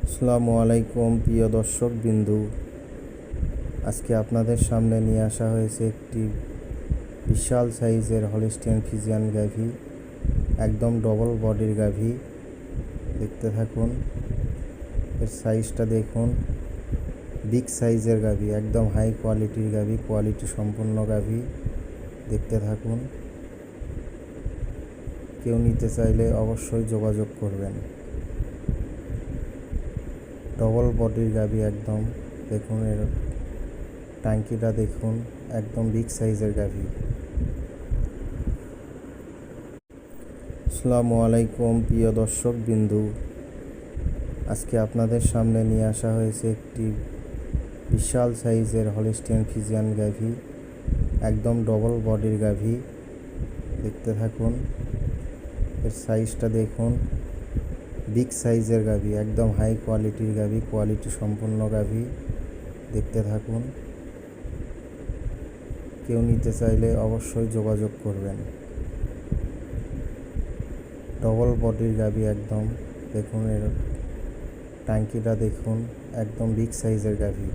আসসালামু আলাইকুম প্রিয় দর্শক বিন্দু। আজকে আপনাদের সামনে নিয়ে আসা হয়েছে একটি বিশাল সাইজের হলিস্টিয়ান ফ্রিজিয়ান গাভী, একদম ডবল বডির গাভী। দেখতে থাকুন, এর সাইজটা দেখুন, বিগ সাইজের গাভী, একদম হাই কোয়ালিটির গাভী, কোয়ালিটি সম্পন্ন গাভী। দেখতে থাকুন, কেউ নিতে চাইলে অবশ্যই যোগাযোগ করবেন। ডবল বডির গাভী, একদম দেখুন, এর ট্যাঙ্কিটা দেখুন, একদম বিগ সাইজের গাভী। আসসালামু আলাইকুম প্রিয় দর্শক বিন্দু। আজকে আপনাদের সামনে নিয়ে আসা হয়েছে একটি বিশাল সাইজের হলিস্টিয়ান ফ্রিজিয়ান গাভী, একদম ডবল বডির গাভী। দেখতে থাকুন, এর সাইজটা দেখুন, বিগ সাইজের গাভী, একদম হাই কোয়ালিটির গাভী, কোয়ালিটি সম্পন্ন গাভী। দেখতে থাকুন, কেউ নিতে চাইলে অবশ্যই যোগাযোগ করবেন। ডবল বডির গাভী, একদম দেখুন, এর ট্যাঙ্কিটা দেখুন, একদম বিগ সাইজের গাভী।